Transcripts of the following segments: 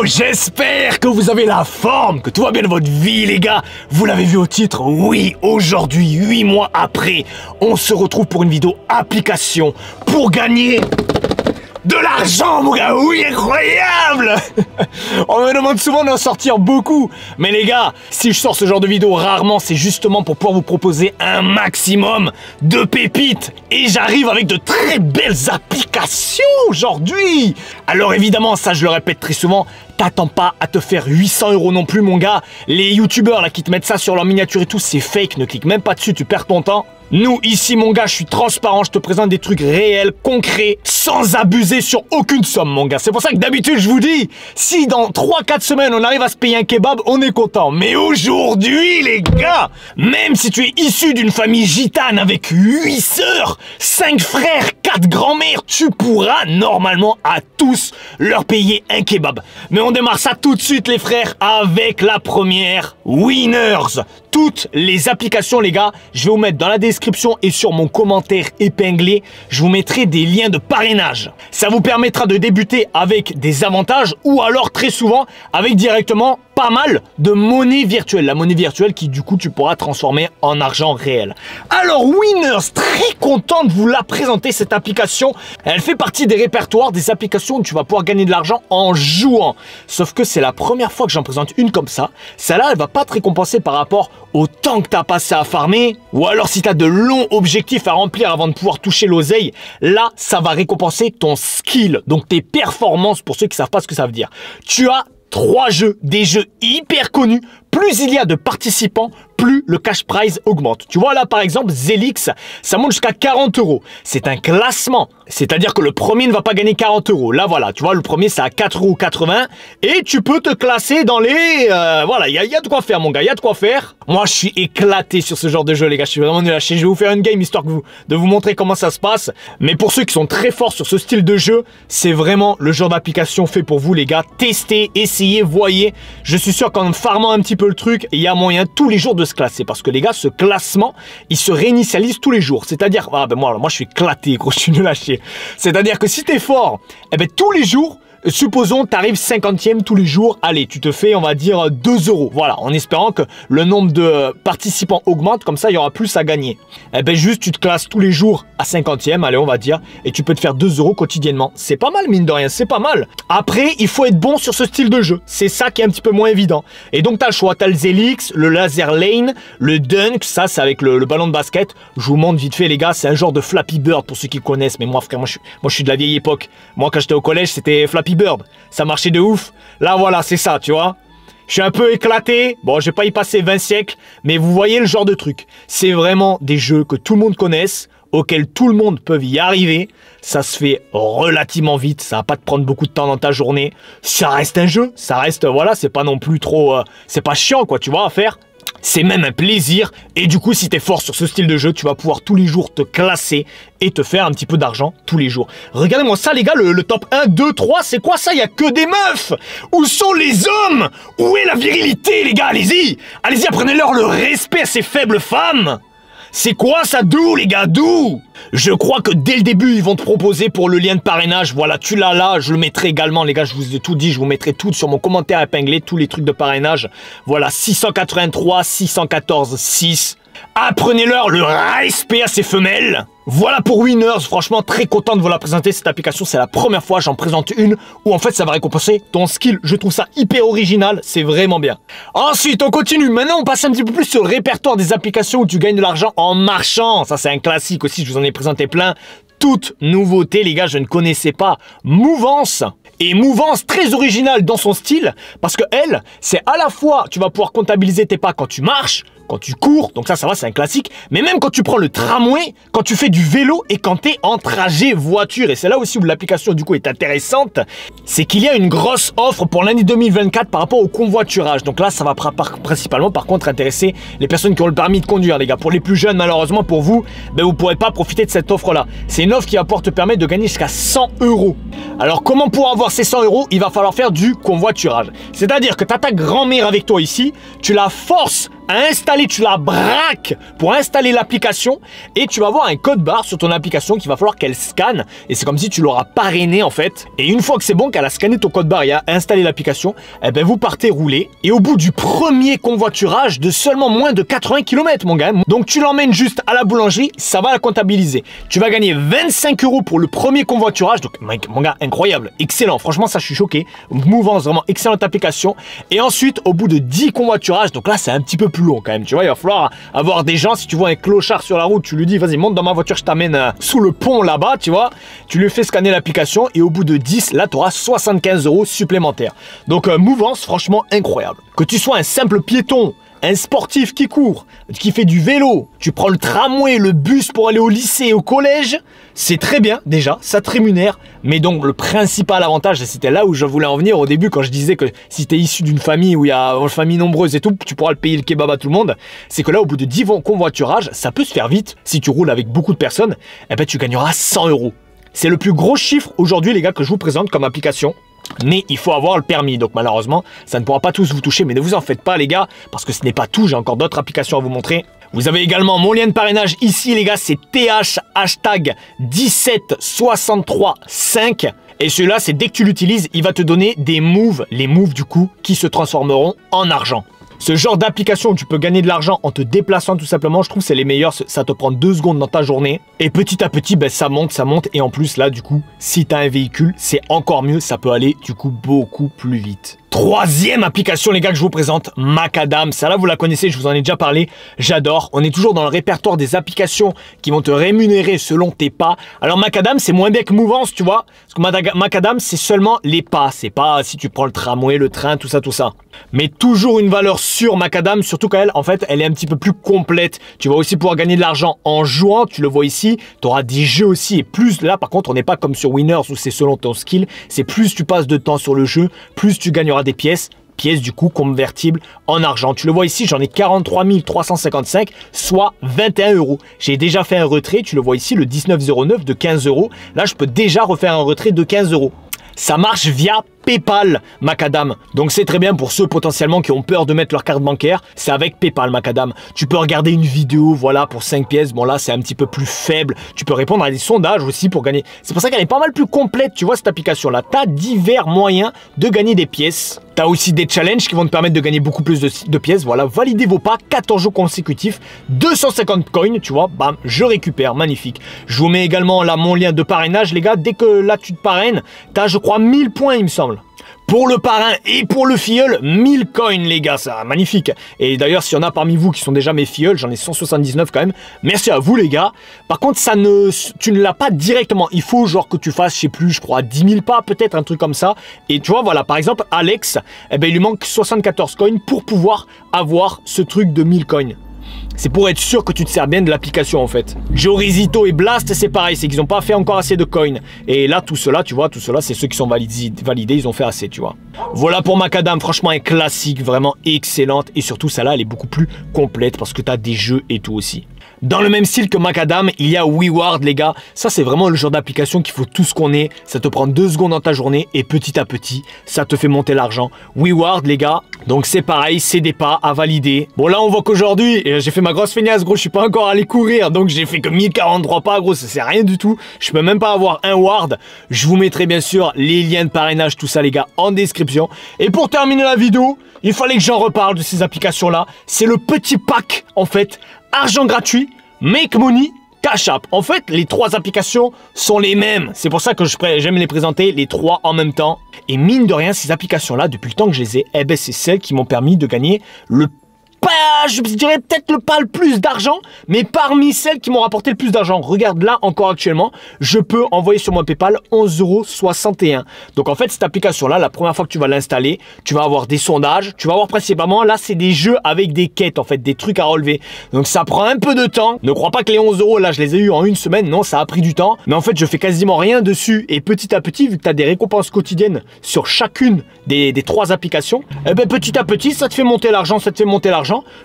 j'espère que vous avez la forme, que tout va bien dans votre vie les gars. Vous l'avez vu au titre, oui, aujourd'hui, 8 mois après, on se retrouve pour une vidéo application pour gagner de l'argent mon gars, oui, incroyable. On me demande souvent d'en sortir beaucoup, mais les gars, si je sors ce genre de vidéo rarement, c'est justement pour pouvoir vous proposer un maximum de pépites. Et j'arrive avec de très belles applications aujourd'hui. Alors évidemment, ça je le répète très souvent, t'attends pas à te faire 800 € non plus mon gars. Les youtubeurs là qui te mettent ça sur leur miniature et tout, c'est fake, ne clique même pas dessus, tu perds ton temps. Nous, ici, mon gars, je suis transparent, je te présente des trucs réels, concrets, sans abuser sur aucune somme, mon gars. C'est pour ça que d'habitude, je vous dis, si dans 3-4 semaines, on arrive à se payer un kebab, on est content. Mais aujourd'hui, les gars, même si tu es issu d'une famille gitane avec 8 sœurs, 5 frères, 4 grands-mères, tu pourras normalement à tous leur payer un kebab. Mais on démarre ça tout de suite, les frères, avec la première, Winners. Toutes les applications, les gars, je vais vous mettre dans la description et sur mon commentaire épinglé, je vous mettrai des liens de parrainage. Ça vous permettra de débuter avec des avantages ou alors très souvent avec directement pas mal de monnaie virtuelle. La monnaie virtuelle qui du coup tu pourras transformer en argent réel. Alors Winners, très content de vous la présenter cette application. Elle fait partie des répertoires des applications où tu vas pouvoir gagner de l'argent en jouant. Sauf que c'est la première fois que j'en présente une comme ça. Celle-là, elle va pas te récompenser par rapport au temps que tu as passé à farmer. Ou alors si tu as de longs objectifs à remplir avant de pouvoir toucher l'oseille, là ça va récompenser ton skill. Donc tes performances pour ceux qui savent pas ce que ça veut dire. Tu as 3 jeux, des jeux hyper connus. Plus il y a de participants, plus le cash prize augmente. Tu vois là par exemple Zelix, ça monte jusqu'à 40 €. C'est un classement, c'est-à-dire que le premier ne va pas gagner 40 €. Là voilà, tu vois le premier c'est à 4,80 € et tu peux te classer dans les... voilà, il y a de quoi faire mon gars, il y a de quoi faire. Moi je suis éclaté sur ce genre de jeu les gars, je suis vraiment nul à chier. Je vais vous faire une game histoire de vous montrer comment ça se passe. Mais pour ceux qui sont très forts sur ce style de jeu, c'est vraiment le genre d'application fait pour vous les gars. Testez, essayez, voyez. Je suis sûr qu'en farmant un petit peu le truc, il y a moyen tous les jours de se classer parce que les gars, ce classement, il se réinitialise tous les jours. C'est-à-dire, ah ben moi je suis éclaté, gros, je suis nul à chier. C'est-à-dire que si t'es fort, eh ben tous les jours, supposons tu arrives 50e tous les jours, allez, tu te fais on va dire 2 €. Voilà, en espérant que le nombre de participants augmente, comme ça il y aura plus à gagner. Eh ben juste tu te classes tous les jours à 50e, allez on va dire, et tu peux te faire 2 € quotidiennement. C'est pas mal mine de rien, c'est pas mal. Après, il faut être bon sur ce style de jeu. C'est ça qui est un petit peu moins évident. Et donc tu as le choix, tu as le Zelix, le Laser Lane, le Dunk, ça c'est avec le ballon de basket. Je vous montre vite fait les gars, c'est un genre de Flappy Bird pour ceux qui connaissent, mais moi frère, moi je suis de la vieille époque. Moi quand j'étais au collège, c'était Flappy Bird, ça marchait de ouf. Là voilà, c'est ça, tu vois. Je suis un peu éclaté, bon je vais pas y passer 20 siècles, mais vous voyez le genre de truc. C'est vraiment des jeux que tout le monde connaisse, auxquels tout le monde peut y arriver. Ça se fait relativement vite, ça va pas te prendre beaucoup de temps dans ta journée. Ça reste un jeu, ça reste, voilà, c'est pas non plus trop... c'est pas chiant quoi, tu vois, à faire. C'est même un plaisir et du coup si t'es fort sur ce style de jeu, tu vas pouvoir tous les jours te classer et te faire un petit peu d'argent tous les jours. Regardez-moi ça les gars, le top 1, 2, 3, c'est quoi ça? Il y a que des meufs. Où sont les hommes? Où est la virilité les gars? Allez-y, allez-y, apprenez-leur le respect à ces faibles femmes. C'est quoi ça, d'où les gars, d'où? Je crois que dès le début, ils vont te proposer pour le lien de parrainage. Voilà, tu l'as là, je le mettrai également, les gars, je vous ai tout dit, je vous mettrai tout sur mon commentaire épinglé, tous les trucs de parrainage. Voilà, 683, 614, 6. Apprenez-leur le respect à ces femelles. Voilà pour Winners, franchement très content de vous la présenter cette application, c'est la première fois j'en présente une où en fait ça va récompenser ton skill, je trouve ça hyper original, c'est vraiment bien. Ensuite on continue, maintenant on passe un petit peu plus sur le répertoire des applications où tu gagnes de l'argent en marchant, ça c'est un classique aussi, je vous en ai présenté plein. Toute nouveauté les gars, je ne connaissais pas Mouvance. Et Mouvance très originale dans son style parce que elle, c'est à la fois tu vas pouvoir comptabiliser tes pas quand tu marches, quand tu cours, donc ça va, c'est un classique, mais même quand tu prends le tramway, quand tu fais du vélo et quand tu es en trajet voiture, et c'est là aussi où l'application du coup est intéressante, c'est qu'il y a une grosse offre pour l'année 2024 par rapport au convoiturage. Donc là, ça va principalement par contre intéresser les personnes qui ont le permis de conduire, les gars. Pour les plus jeunes, malheureusement pour vous, ben, vous ne pourrez pas profiter de cette offre-là. C'est une offre qui va pouvoir te permettre de gagner jusqu'à 100 €. Alors comment pour avoir ces 100 €, il va falloir faire du convoiturage. C'est-à-dire que tu as ta grand-mère avec toi ici, tu la forces à installer, tu la braques pour installer l'application et tu vas avoir un code barre sur ton application qu'il va falloir qu'elle scanne et c'est comme si tu l'auras parrainé en fait. Et une fois que c'est bon, qu'elle a scanné ton code barre et a installé l'application, eh ben vous partez rouler et au bout du premier convoiturage de seulement moins de 80 km mon gars, donc tu l'emmènes juste à la boulangerie, ça va la comptabiliser. Tu vas gagner 25 € pour le premier convoiturage, donc mon gars, incroyable, excellent, franchement ça je suis choqué. Mouvance, vraiment excellente application. Et ensuite au bout de 10 convoiturages, donc là c'est un petit peu plus long quand même, tu vois, il va falloir avoir des gens, si tu vois un clochard sur la route, tu lui dis vas-y monte dans ma voiture, je t'amène sous le pont là-bas, tu vois, tu lui fais scanner l'application et au bout de 10, là tu auras 75 € supplémentaires. Donc mouvance franchement incroyable. Que tu sois un simple piéton, un sportif qui court, qui fait du vélo, tu prends le tramway, le bus pour aller au lycée et au collège, c'est très bien déjà, ça te rémunère. Mais donc le principal avantage, et c'était là où je voulais en venir au début quand je disais que si tu es issu d'une famille où il y a une famille nombreuse et tout, tu pourras le payer le kebab à tout le monde, c'est que là au bout de 10 convoiturages, ça peut se faire vite. Si tu roules avec beaucoup de personnes, eh ben, tu gagneras 100 €. C'est le plus gros chiffre aujourd'hui les gars que je vous présente comme application. Mais il faut avoir le permis, donc malheureusement, ça ne pourra pas tous vous toucher, mais ne vous en faites pas les gars, parce que ce n'est pas tout, j'ai encore d'autres applications à vous montrer. Vous avez également mon lien de parrainage ici les gars, c'est TH hashtag 17635. Et celui-là, c'est dès que tu l'utilises, il va te donner des moves, les moves du coup, qui se transformeront en argent. Ce genre d'application où tu peux gagner de l'argent en te déplaçant tout simplement, je trouve que c'est les meilleurs, ça te prend 2 secondes dans ta journée. Et petit à petit, ben, ça monte. Et en plus là, du coup, si tu as un véhicule, c'est encore mieux, ça peut aller du coup beaucoup plus vite. Troisième application les gars que je vous présente, Macadam. Ça là vous la connaissez, je vous en ai déjà parlé, j'adore. On est toujours dans le répertoire des applications qui vont te rémunérer selon tes pas. Alors Macadam c'est moins bien que Mouvance tu vois. Parce que Macadam c'est seulement les pas, c'est pas si tu prends le tramway, le train, tout ça. Mais toujours une valeur sûre Macadam, surtout quand en fait elle est un petit peu plus complète. Tu vas aussi pouvoir gagner de l'argent en jouant, tu le vois ici. Tu auras des jeux aussi et plus là par contre on n'est pas comme sur Winners où c'est selon ton skill. C'est plus tu passes de temps sur le jeu, plus tu gagneras des pièces du coup convertibles en argent. Tu le vois ici, j'en ai 43 355, soit 21 €. J'ai déjà fait un retrait, tu le vois ici, le 19,09 de 15 €. Là, je peux déjà refaire un retrait de 15 €. Ça marche via PayPal Macadam. Donc c'est très bien pour ceux potentiellement qui ont peur de mettre leur carte bancaire. C'est avec PayPal Macadam. Tu peux regarder une vidéo, voilà, pour 5 pièces. Bon là, c'est un petit peu plus faible. Tu peux répondre à des sondages aussi pour gagner. C'est pour ça qu'elle est pas mal plus complète, tu vois, cette application-là. Tu as divers moyens de gagner des pièces. Tu as aussi des challenges qui vont te permettre de gagner beaucoup plus de pièces. Voilà, validez vos pas, 14 jours consécutifs, 250 coins, tu vois, bam, je récupère, magnifique. Je vous mets également là mon lien de parrainage, les gars. Dès que là tu te parraines, tu as, je crois, 1000 points, il me semble. Pour le parrain et pour le filleul, 1000 coins les gars, ça magnifique. Et d'ailleurs, s'il y en a parmi vous qui sont déjà mes filleuls, j'en ai 179 quand même. Merci à vous les gars. Par contre, tu ne l'as pas directement. Il faut genre que tu fasses, je sais plus, je crois 10 000 pas peut-être, un truc comme ça. Et tu vois, voilà, par exemple, Alex, eh ben, il lui manque 74 coins pour pouvoir avoir ce truc de 1000 coins. C'est pour être sûr que tu te sers bien de l'application en fait. Jorizito et Blast c'est pareil, c'est qu'ils n'ont pas fait encore assez de coins. Et là tout cela, tu vois, tout cela c'est ceux qui sont validés, ils ont fait assez, tu vois. Voilà pour Macadam, franchement un classique, vraiment excellente. Et surtout celle-là elle est beaucoup plus complète parce que tu as des jeux et tout aussi. Dans le même style que Macadam, il y a WeWard les gars. Ça c'est vraiment le genre d'application qu'il faut tous qu'on ait. Ça te prend 2 secondes dans ta journée et petit à petit, ça te fait monter l'argent. WeWard les gars, donc c'est pareil, c'est des pas à valider. Bon là on voit qu'aujourd'hui, j'ai fait ma grosse feignasse gros, je suis pas encore allé courir. Donc j'ai fait que 1043 pas gros, ça c'est rien du tout. Je peux même pas avoir un ward. Je vous mettrai bien sûr les liens de parrainage, tout ça les gars, en description. Et pour terminer la vidéo, il fallait que j'en reparle de ces applications là. C'est le petit pack en fait. Argent gratuit, Make Money, Cash App. En fait, les 3 applications sont les mêmes. C'est pour ça que j'aime les présenter, les 3 en même temps. Et mine de rien, ces applications-là, depuis le temps que je les ai, eh ben, c'est celles qui m'ont permis de gagner je dirais peut-être pas le plus d'argent, mais parmi celles qui m'ont rapporté le plus d'argent. Regarde là encore actuellement, je peux envoyer sur mon PayPal 11,61 €. Donc en fait cette application là, la première fois que tu vas l'installer, tu vas avoir des sondages, tu vas avoir principalement là c'est des jeux avec des quêtes en fait, des trucs à relever. Donc ça prend un peu de temps. Ne crois pas que les 11 € là je les ai eu en une semaine, non ça a pris du temps. Mais en fait je fais quasiment rien dessus et petit à petit vu que tu as des récompenses quotidiennes sur chacune des 3 applications, eh ben petit à petit ça te fait monter l'argent,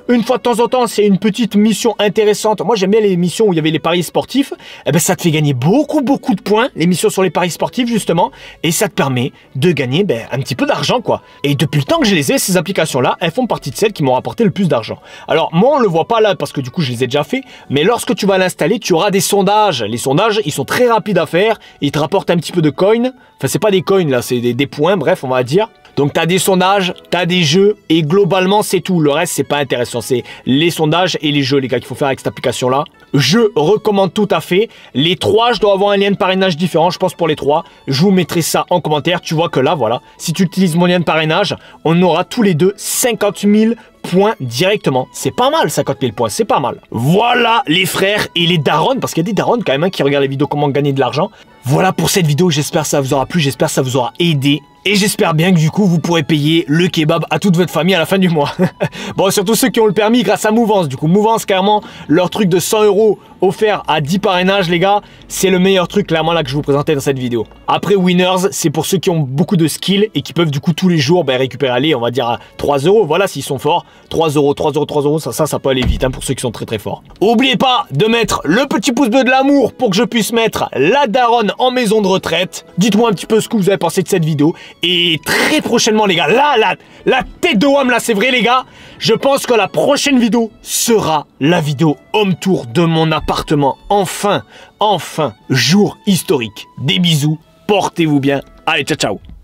une fois de temps en temps, c'est une petite mission intéressante. Moi, j'aime bien les missions où il y avait les paris sportifs. Eh ben, ça te fait gagner beaucoup de points, les missions sur les paris sportifs, justement. Et ça te permet de gagner un petit peu d'argent, quoi. Et depuis le temps que je les ai, ces applications-là, elles font partie de celles qui m'ont rapporté le plus d'argent. Alors, moi, on le voit pas là, parce que du coup, je les ai déjà fait. Mais lorsque tu vas l'installer, tu auras des sondages. Les sondages, ils sont très rapides à faire. Ils te rapportent un petit peu de coins. Enfin, c'est pas des coins, là, c'est des points, bref, on va dire. Donc, tu as des sondages, tu as des jeux, et globalement, c'est tout. Le reste, c'est pas intéressant. C'est les sondages et les jeux, les gars, qu'il faut faire avec cette application-là. Je recommande tout à fait. Les trois, je dois avoir un lien de parrainage différent, je pense, pour les trois. Je vous mettrai ça en commentaire. Tu vois que là, voilà, si tu utilises mon lien de parrainage, on aura tous les deux 50 000 points directement. C'est pas mal, 50 000 points, c'est pas mal. Voilà les frères et les darons, parce qu'il y a des darons quand même qui regardent les vidéos comment gagner de l'argent. Voilà pour cette vidéo, j'espère que ça vous aura plu, j'espère que ça vous aura aidé. Et j'espère bien que du coup, vous pourrez payer le kebab à toute votre famille à la fin du mois. Bon, surtout ceux qui ont le permis grâce à Mouvance. Du coup, Mouvance, clairement, leur truc de 100 € offert à 10 parrainages, les gars, c'est le meilleur truc, clairement, là, que je vous présentais dans cette vidéo. Après, Winners, c'est pour ceux qui ont beaucoup de skills et qui peuvent, du coup, tous les jours, récupérer, allez, on va dire à 3 €. Voilà, s'ils sont forts. 3 €, 3 €, 3 €, ça peut aller vite, hein, pour ceux qui sont très forts. N'oubliez pas de mettre le petit pouce bleu de l'amour pour que je puisse mettre la daronne en maison de retraite. Dites-moi un petit peu ce que vous avez pensé de cette vidéo. Et très prochainement, les gars, là, la tête de WAM, là, c'est vrai, les gars. Je pense que la prochaine vidéo sera la vidéo home tour de mon appartement. Enfin, jour historique. Des bisous, portez-vous bien. Allez, ciao, ciao.